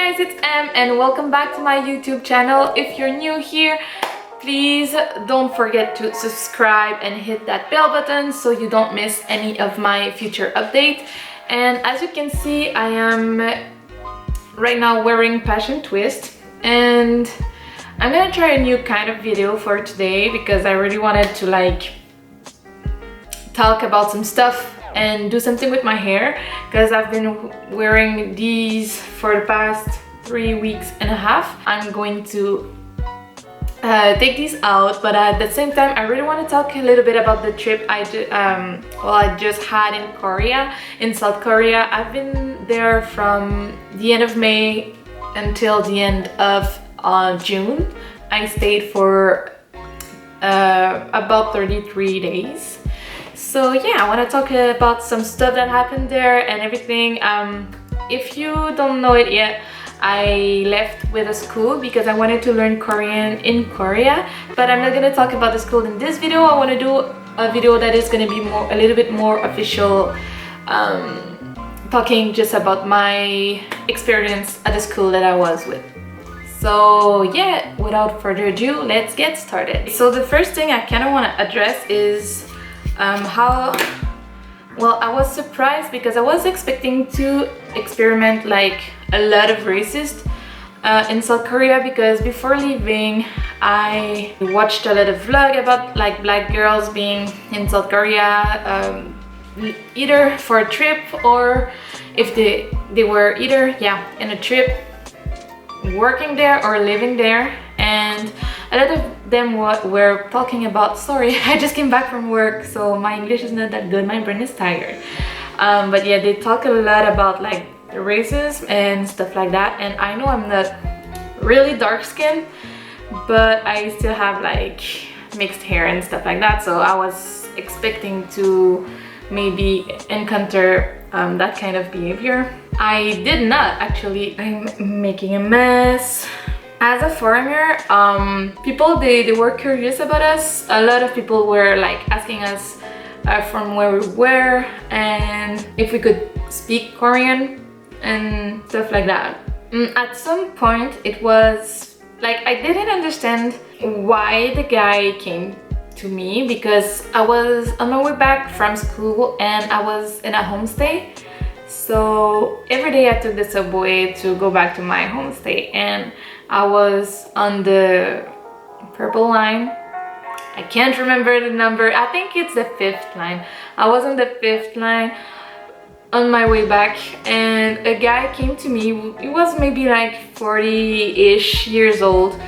guys, it's Em and welcome back to my YouTube channel. If you're new here, please don't forget to subscribe and hit that bell button so you don't miss any of my future updates. And as you can see, I am right now wearing passion twist, and I'm gonna try a new kind of video for today because I really wanted to talk about some stuff and do something with my hair, because I've been wearing these for the past 3 weeks and a half. I'm going to take these out, but at the same time I really want to talk a little bit about the trip I just had in Korea, in South Korea. I've been there from the end of May until the end of June. I stayed for about 33 days. So yeah, I want to talk about some stuff that happened there and everything. If you don't know it yet, I left with a school because I wanted to learn Korean in Korea, but I'm not going to talk about the school in this video. I want to do a video that is going to be a little bit more official, talking just about my experience at the school that I was with. So yeah, without further ado, let's get started. So the first thing I kind of want to address is I was surprised because I was expecting to experiment a lot of racist in South Korea, because before leaving I watched a lot of vlog about black girls being in South Korea, either for a trip or if they were either in a trip, working there or living there. And a lot of them were talking about, sorry, I just came back from work, so my English is not that good, my brain is tired. But yeah, they talk a lot about racism and stuff like that. And I know I'm not really dark skinned, but I still have mixed hair and stuff like that, so I was expecting to maybe encounter that kind of behavior. I did not, actually. I'm making a mess. As a foreigner, people they were curious about us. A lot of people were asking us from where we were and if we could speak Korean and stuff like that. At some point it was I didn't understand why the guy came to me, because I was on my way back from school and I was in a homestay. So every day I took the subway to go back to my homestay, and I was on the purple line. I can't remember the number. I think it's the 5th line. I was on the 5th line on my way back, and a guy came to me. He was maybe 40-ish years old,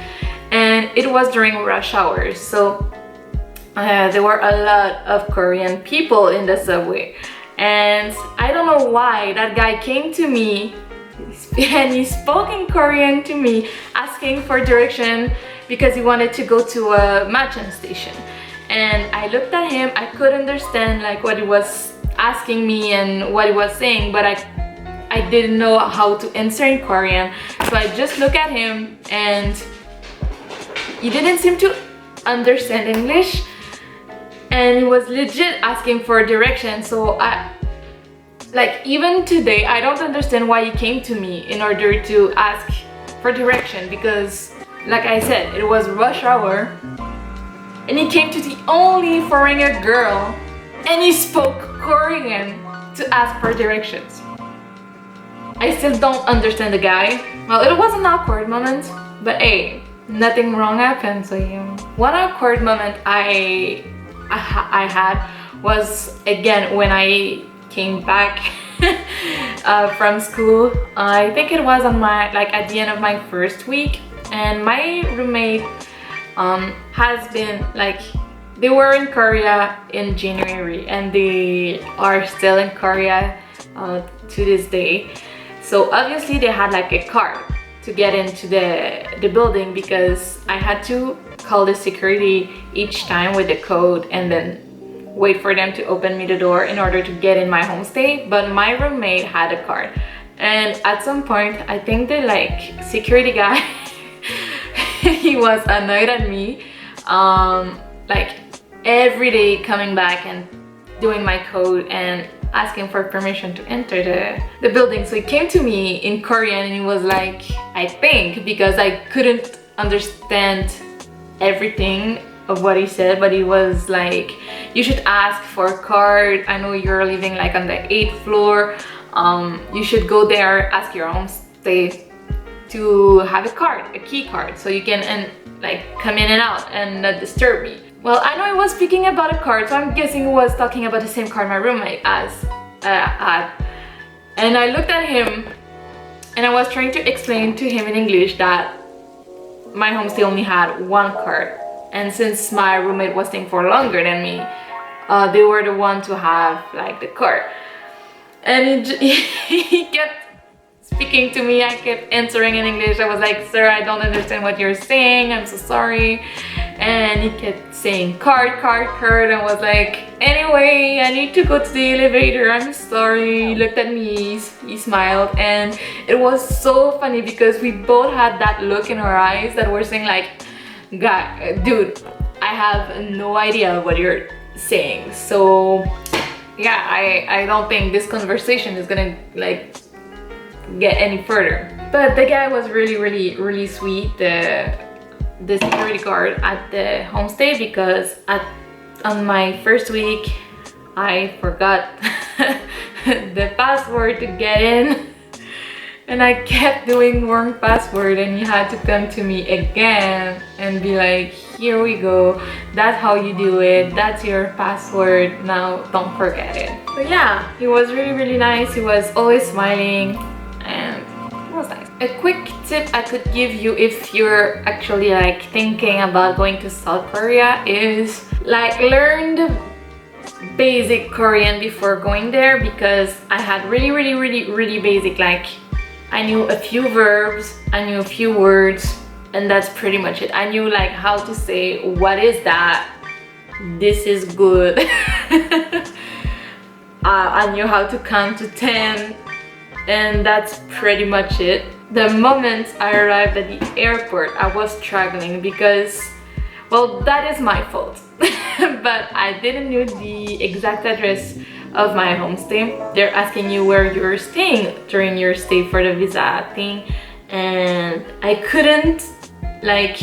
and it was during rush hours. So there were a lot of Korean people in the subway. And I don't know why that guy came to me and he spoke in Korean to me, asking for direction because he wanted to go to a Machan station. And I looked at him. I could understand what he was asking me and what he was saying, but I didn't know how to answer in Korean. So I just looked at him and he didn't seem to understand English. And he was legit asking for direction. So even today, I don't understand why he came to me in order to ask for direction, because like I said, it was rush hour and he came to the only foreigner girl and he spoke Korean to ask for directions. I still don't understand the guy. Well, it was an awkward moment, but hey, nothing wrong happened. So yeah. One awkward moment I had was, again, when I came back from school. I think it was on my at the end of my first week, and my roommate has been they were in Korea in January and they are still in Korea to this day. So obviously they had a card to get into the building, because I had to call the security each time with the code and then wait for them to open me the door in order to get in my homestay. But my roommate had a card, and at some point I think the security guy he was annoyed at me every day coming back and doing my code, and asking for permission to enter the building. So he came to me in Korean and he was like, I think, because I couldn't understand everything of what he said, but he was like, you should ask for a card. I know you're living like on the 8th floor. You should go there, ask your homestay to have a card, a key card, so you can like come in and out and not disturb me. Well, I know he was speaking about a card, so I'm guessing he was talking about the same card my roommate had. And I looked at him and I was trying to explain to him in English that my homestay only had one card. And since my roommate was staying for longer than me, they were the one to have like the card. And he kept speaking to me. I kept answering in English. I was like, sir, I don't understand what you're saying. I'm so sorry. And he kept saying card, card, card. And was like, anyway, I need to go to the elevator. I'm sorry. He looked at me. He smiled. And it was so funny because we both had that look in our eyes that were saying like, God, dude, I have no idea what you're saying. So yeah, I don't think this conversation is gonna like get any further. But the guy was really sweet, the security guard at the homestay, because on my first week I forgot the password to get in. And I kept doing wrong password and he had to come to me again and be like, here we go, that's how you do it, that's your password, now don't forget it. But yeah, he was really nice. He was always smiling and it was nice. A quick tip I could give you if you're actually like thinking about going to South Korea is like learn the basic Korean before going there, because I had really basic, like I knew a few verbs, I knew a few words, and that's pretty much it. I knew like how to say, what is that? This is good. I knew how to count to 10, and that's pretty much it. The moment I arrived at the airport, I was struggling because, well, that is my fault. But I didn't know the exact address of my homestay. They're asking you where you're staying during your stay for the visa thing, and I couldn't like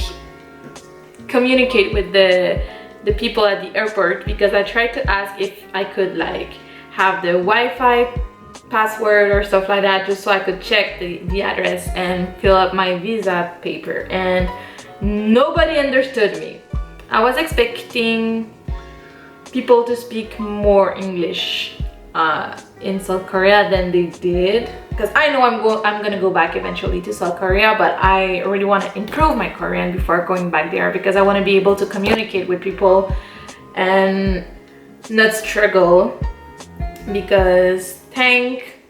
communicate with the people at the airport because I tried to ask if I could like have the Wi-Fi password or stuff like that, just so I could check the address and fill up my visa paper, and nobody understood me. I was expecting people to speak more English in South Korea than they did, because I know I'm gonna go back eventually to South Korea, but I really want to improve my Korean before going back there, because I want to be able to communicate with people and not struggle. Because thank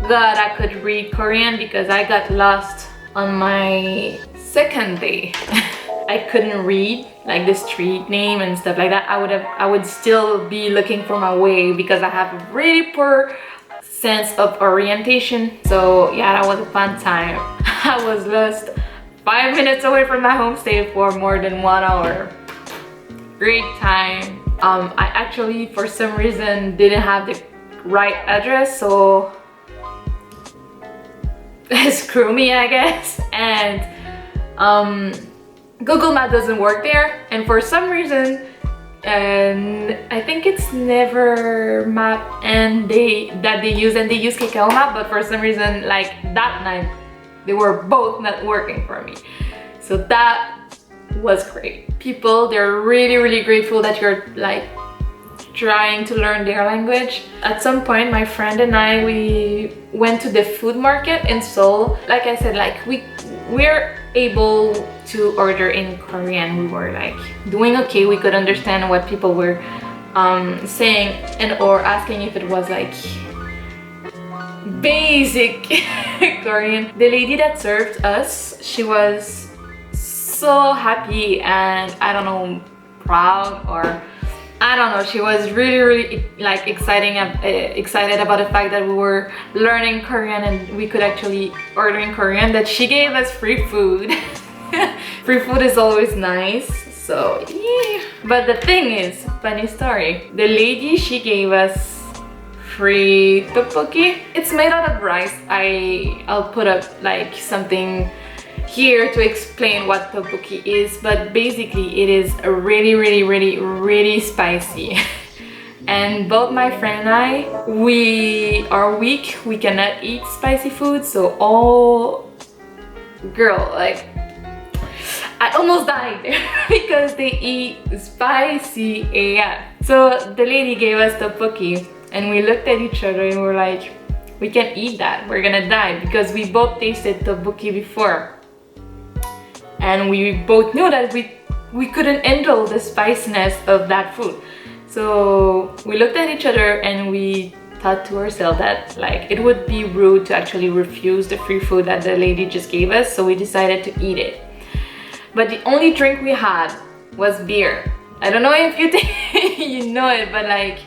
God I could read Korean, because I got lost on my second day. I couldn't read like the street name and stuff like that. I would still be looking for my way because I have a really poor sense of orientation. So yeah, that was a fun time. I was lost 5 minutes away from my homestay for more than 1 hour. Great time. I actually for some reason didn't have the right address, so screw me, I guess. And Google Maps doesn't work there, and for some reason, and I think it's Never Map and they use Kakao Map, but for some reason like that night they were both not working for me. So that was great. People, they're really grateful that you're like trying to learn their language. At some point my friend and I, we went to the food market in Seoul. Like I said, like we're able to order in Korean. We were like doing okay. We could understand what people were saying and or asking if it was like basic Korean. The lady that served us, she was so happy and I don't know, proud, or I don't know, she was really like excited about the fact that we were learning Korean and we could actually order in Korean, that she gave us free food. Free food is always nice, so yeah. But the thing is, funny story, the lady, she gave us gluten-free tteokbokki. It's made out of rice. I'll put up like something here to explain what tteokbokki is, but basically it is really spicy. And both my friend and I, we are weak, we cannot eat spicy food, so girl, like I almost died because they eat spicy AF. So the lady gave us tteokbokki and we looked at each other and we're like, we can't eat that, we're gonna die, because we both tasted tteokbokki before. And we both knew that we couldn't handle the spiciness of that food. So we looked at each other and we thought to ourselves that like it would be rude to actually refuse the free food that the lady just gave us, so we decided to eat it. But the only drink we had was beer. I don't know if you you know it, but like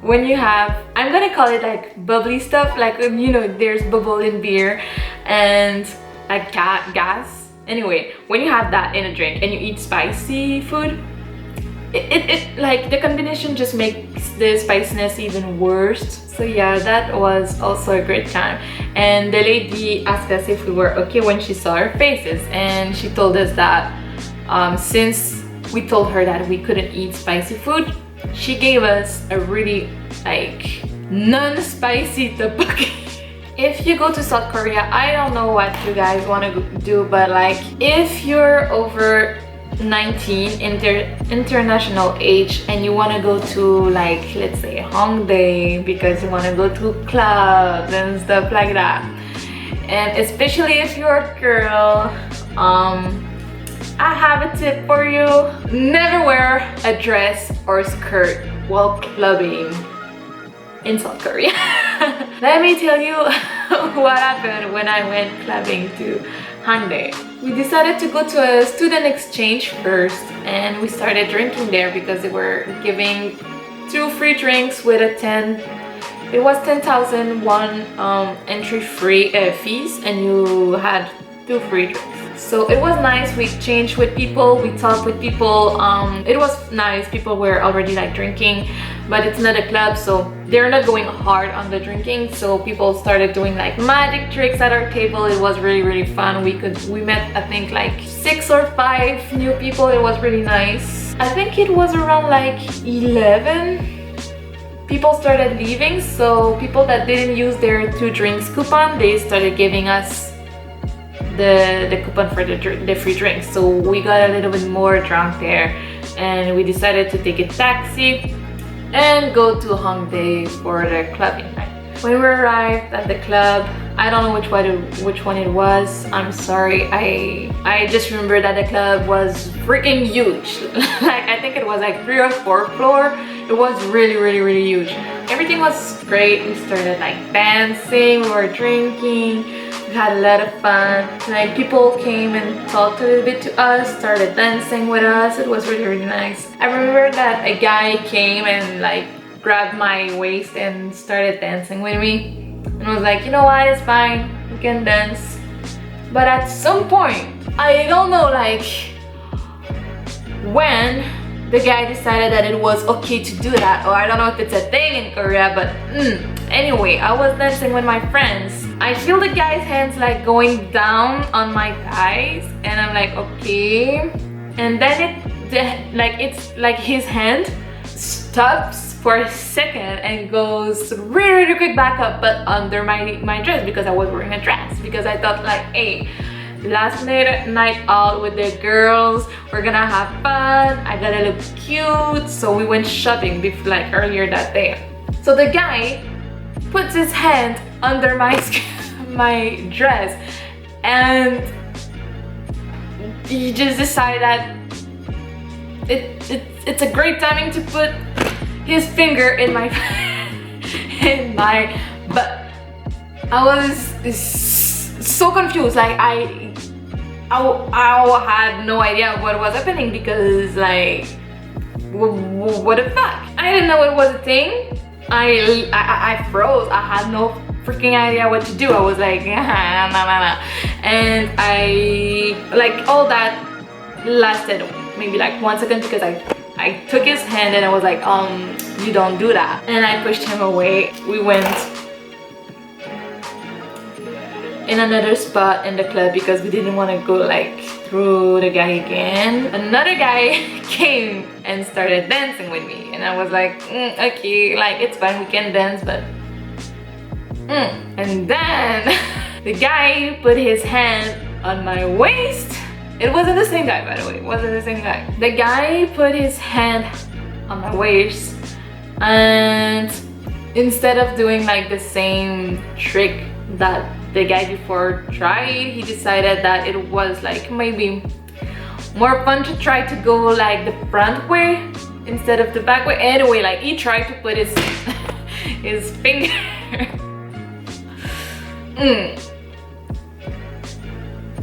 when you have, I'm gonna call it like bubbly stuff, like you know there's bubble in beer and like gas. Anyway, when you have that in a drink and you eat spicy food, it like the combination just makes the spiciness even worse. So yeah, that was also a great time. And the lady asked us if we were okay when she saw our faces, and she told us that since we told her that we couldn't eat spicy food, she gave us a really like non-spicy tteokbokki. If you go to South Korea, I don't know what you guys want to do, but like if you're over 19 international age and you want to go to like let's say Homestay because you want to go to clubs and stuff like that, and especially if you're a girl, I have a tip for you. Never wear a dress or skirt while clubbing in South Korea. Let me tell you what happened when I went clubbing to Hyundai. We decided to go to a student exchange first, and we started drinking there because they were giving 2 free drinks with a 10,000 won entry free fees, and you had 2 free drinks. So it was nice. We exchanged with people, we talked with people. It was nice. People were already like drinking, but it's not a club, so they're not going hard on the drinking. So people started doing like magic tricks at our table. It was really fun. We met I think like 6 or 5 new people. It was really nice. I think it was around like 11 people started leaving. So people that didn't use their 2 drinks coupon, they started giving us the coupon for the free drinks. So we got a little bit more drunk there, and we decided to take a taxi and go to Homestay for the clubbing night. When we arrived at the club, I don't know which one it was. I'm sorry. I just remember that the club was freaking huge. Like I think it was like 3 or 4 floor. It was really huge. Everything was great. We started like dancing, we were drinking. We had a lot of fun. Like people came and talked a little bit to us, started dancing with us. It was really nice. I remember that a guy came and like grabbed my waist and started dancing with me, and was like, you know what, it's fine, we can dance. But at some point, I don't know like when, the guy decided that it was okay to do that, or I don't know if it's a thing in Korea, but anyway, I was dancing with my friends. I feel the guy's hands like going down on my thighs, and I'm like, okay. And then it's like his hand stops for a second and goes really quick back up, but under my dress, because I was wearing a dress, because I thought like, hey, last night out with the girls, we're gonna have fun, I gotta look cute. So we went shopping like earlier that day. So the guy puts his hand under my dress, and he just decided that it's a great timing to put his finger in my butt. I was so confused. Like I had no idea what was happening, because like what the fuck? I didn't know it was a thing. I froze. I had no freaking idea what to do. I was like, nah. And I like all that lasted maybe like 1 second, because I I took his hand and I was like, you don't do that. And I pushed him away. We went in another spot in the club because we didn't want to go like through the guy again. Another guy came and started dancing with me, and I was like, okay, like it's fine, we can dance, but and then the guy put his hand on my waist. It wasn't the same guy, by the way. It wasn't the same guy. The guy put his hand on my waist, and instead of doing like the same trick that the guy before tried, he decided that it was like maybe more fun to try to go like the front way instead of the back way. Anyway, like he tried to put his his finger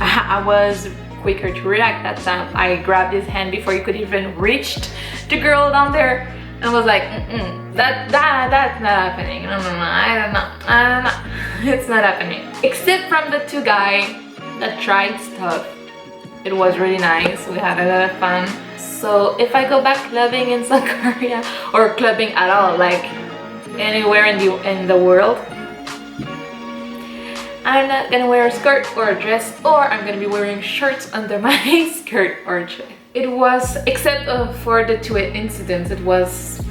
I was quicker to react that time. I grabbed his hand before he could even reach the girl down there and was like, that's not happening. No, I don't know. It's not happening. Except from the two guys that tried stuff. It was really nice. We had a lot of fun. So if I go back clubbing in South Korea, or clubbing at all, like anywhere in the world, I'm not gonna wear a skirt or a dress, or I'm gonna be wearing shorts under my skirt or dress. It was, except for the two incidents, it was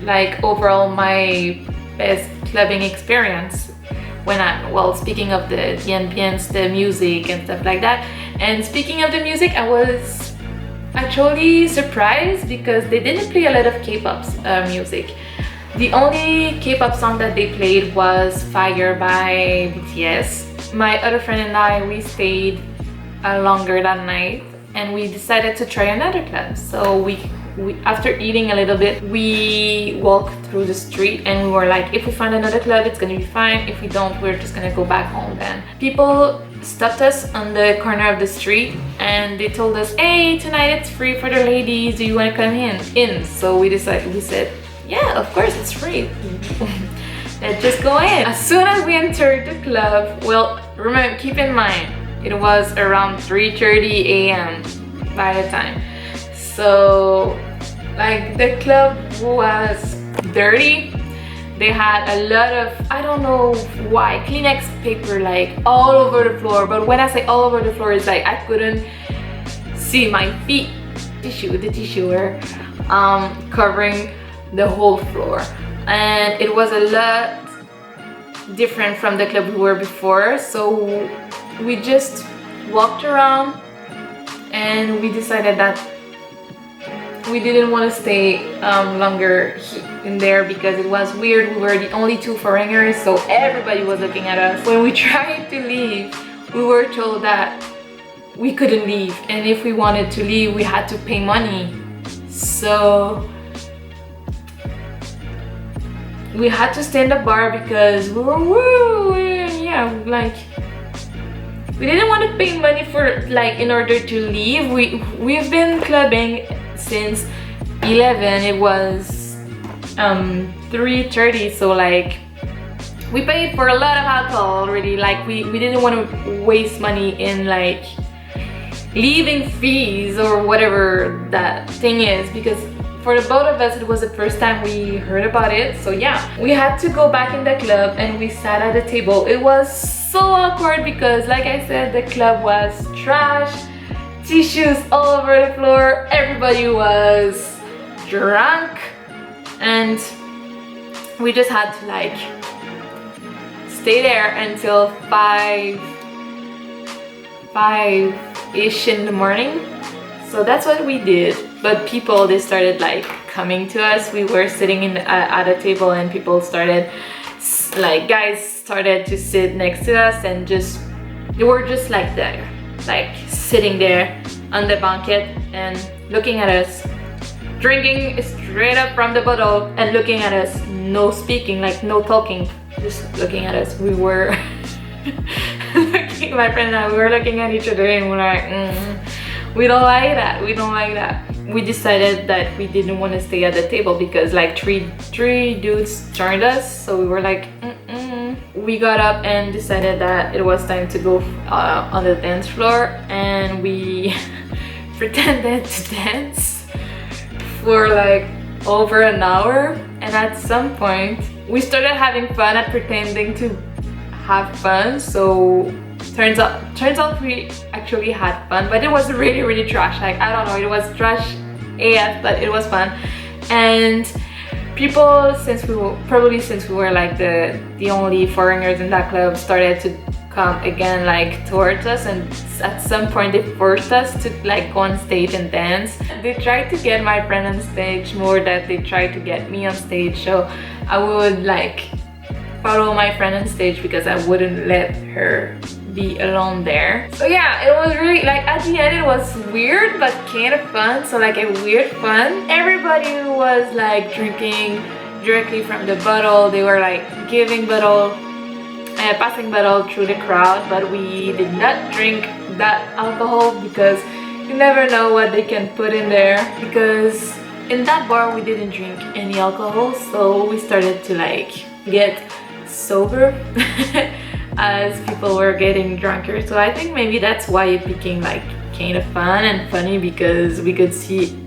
like overall my best clubbing experience. When well, speaking of the ambience, the music and stuff like that. And speaking of the music, I was actually surprised because they didn't play a lot of K-pop music. The only K-pop song that they played was Fire by BTS. My other friend and I, we stayed longer that night, and we decided to try another club. So we after eating a little bit, we walked through the street and we were like, if we find another club, it's gonna be fine. If we don't, we're just gonna go back home then. People stopped us on the corner of the street and they told us, hey, tonight it's free for the ladies, do you want to come in? So we said, yeah, of course, it's free. Let's just go in. As soon as we entered the club, well, remember, keep in mind, it was around 3:30 a.m. by the time. So, like, the club was dirty. They had a lot of, I don't know why, Kleenex paper like all over the floor. But when I say all over the floor, it's like I couldn't see my feet. The tissue were covering the whole floor. And it was a lot different from the club we were before. So we just walked around and we decided that we didn't want to stay longer in there because it was weird. We were the only two foreigners, so everybody was looking at us. When we tried to leave, we were told that we couldn't leave, and if we wanted to leave, we had to pay money. So we had to stay in the bar because we were yeah, like we didn't want to pay money for like in order to leave. We've been clubbing since 11. It was 3:30, so like we paid for a lot of alcohol already. Like we didn't want to waste money in like leaving fees or whatever that thing is, because for the both of us it was the first time we heard about it. So yeah, we had to go back in the club and we sat at the table. It was so awkward because, like I said, the club was trash, tissues all over the floor, everybody was drunk, and we just had to like stay there until 5-ish in the morning. So that's what we did. But people, they started like coming to us. We were sitting at a table and people started, like guys started to sit next to us and just, they were just like there, like sitting there on the banquet and looking at us, drinking straight up from the bottle and looking at us, no speaking, like no talking, just looking at us. We were looking, my friend and I, we were looking at each other and we're like, we don't like that, we don't like that. We decided that we didn't want to stay at the table because like three dudes joined us, so we were like, We got up and decided that it was time to go on the dance floor, and we pretended to dance for like over an hour, and at some point we started having fun at pretending to have fun. So turns out we actually had fun, but it was really trash. Like, I don't know, it was trash AF, but it was fun. And people, since we were like the only foreigners in that club, started to come again like towards us, and at some point they forced us to like go on stage and dance. They tried to get my friend on stage more than they tried to get me on stage, so I would like follow my friend on stage because I wouldn't let her be alone there. So yeah, it was really like, at the end it was weird but kind of fun. So like a weird fun. Everybody was like drinking directly from the bottle. They were like giving bottle, passing bottle through the crowd, but we did not drink that alcohol because you never know what they can put in there. Because in that bar we didn't drink any alcohol, so we started to like get sober as people were getting drunker. So I think maybe that's why it became like kind of fun and funny, because we could see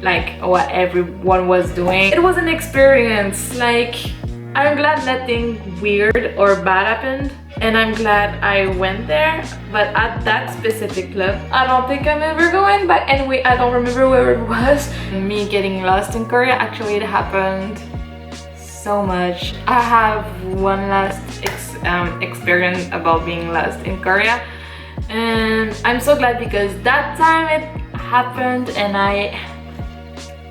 like what everyone was doing. It was an experience. Like, I'm glad nothing weird or bad happened, and I'm glad I went there. But at that specific club, I don't think I'm ever going back. Anyway, I don't remember where it was. Me getting lost in Korea, actually it happened so much. I have one last experience about being lost in Korea, and I'm so glad because that time it happened and I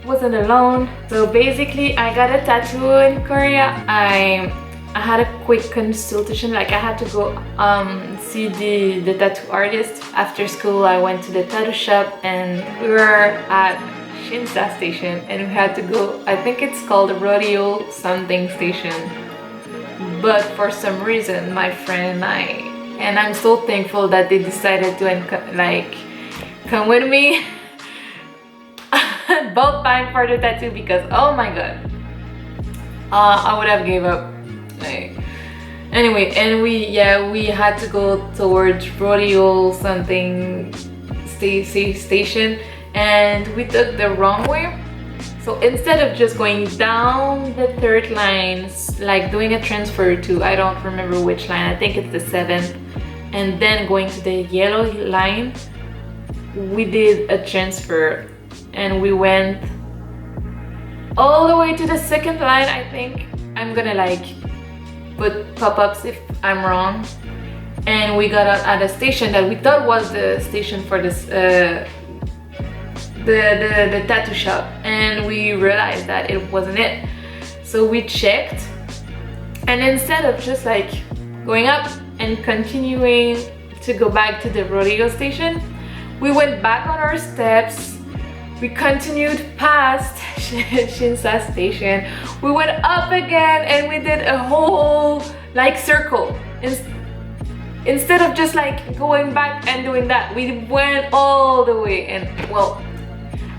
wasn't alone. So basically I got a tattoo in Korea. I had a quick consultation, like I had to go see the tattoo artist. After school I went to the tattoo shop, and we were at Shinsa station, and we had to go, I think it's called Rodeo something station, but for some reason my friend and I'm so thankful that they decided to like come with me both time for the tattoo, because oh my god, I would have gave up. Like, anyway, and we had to go towards Rodeo something station, and we took the wrong way. So instead of just going down the third line, like doing a transfer to, I don't remember which line, I think it's the 7th, and then going to the yellow line, we did a transfer and we went all the way to the 2nd line. I think I'm gonna like put pop-ups if I'm wrong. And we got out at a station that we thought was the station for this the tattoo shop, and we realized that it wasn't it. So we checked, and instead of just like going up and continuing to go back to the Rodeo station, we went back on our steps. We continued past Shinsa station. We went up again and we did a whole like circle. Instead of just like going back and doing that, we went all the way. And well,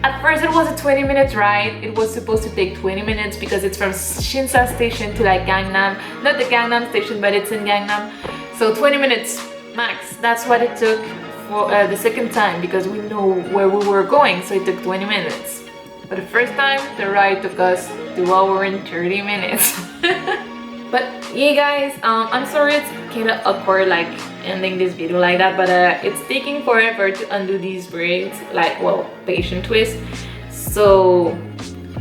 at first it was a 20-minute ride. It was supposed to take 20 minutes because it's from Shinsa station to like Gangnam. Not the Gangnam station, but it's in Gangnam. So 20 minutes max. That's what it took for the 2nd time, because we know where we were going, so it took 20 minutes. But the first time, the ride took us 2 hours and 30 minutes. But yeah guys, I'm sorry it's kind of awkward like ending this video like that, but it's taking forever to undo these braids, like, well, patient twist. So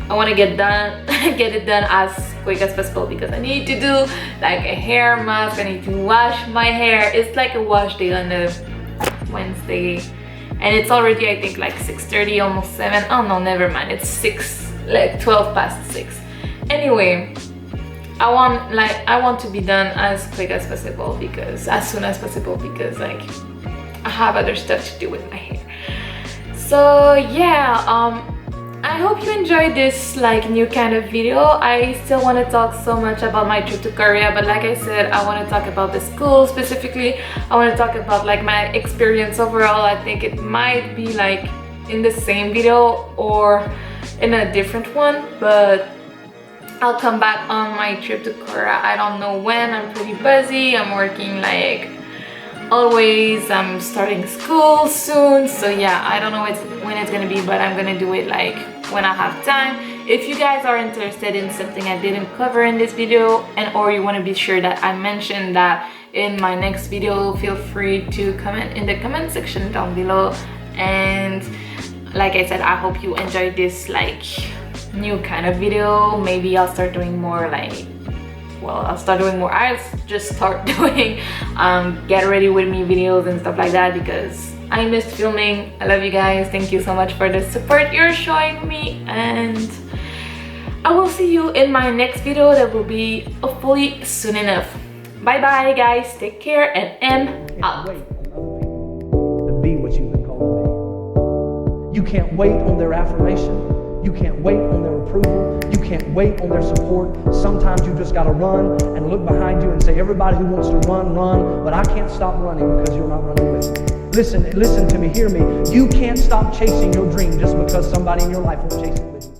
I want to get it done as quick as possible, because I need to do like a hair mask. I need to wash my hair. It's like a wash day on a Wednesday, and it's already I think like 6:30, almost 7. Oh no, never mind, it's 6, like 12 past 6. Anyway, I want to be done as quick as possible, because as soon as possible, because like I have other stuff to do with my hair. So yeah, I hope you enjoyed this like new kind of video. I still want to talk so much about my trip to Korea, but like I said, I want to talk about the school specifically. I want to talk about like my experience overall. I think it might be like in the same video or in a different one, but I'll come back on my trip to Korea. I don't know when. I'm pretty busy. I'm working like always. I'm starting school soon, so yeah, I don't know when it's gonna be, but I'm gonna do it like when I have time. If you guys are interested in something I didn't cover in this video, and or you want to be sure that I mentioned that in my next video, feel free to comment in the comment section down below. And like I said, I hope you enjoyed this like new kind of video. Maybe I'll start doing more like, well, I'll just start doing get ready with me videos and stuff like that, because I missed filming. I love you guys. Thank you so much for the support you're showing me, and I will see you in my next video that will be hopefully soon enough. Bye bye guys, take care, and out. Wait on other people to be what you've been called to be. You can't wait on their affirmation. You can't wait on their approval. You can't wait on their support. Sometimes you just got to run and look behind you and say, everybody who wants to run, run, but I can't stop running because you're not running with me. Listen to me, hear me. You can't stop chasing your dream just because somebody in your life won't chase it with you.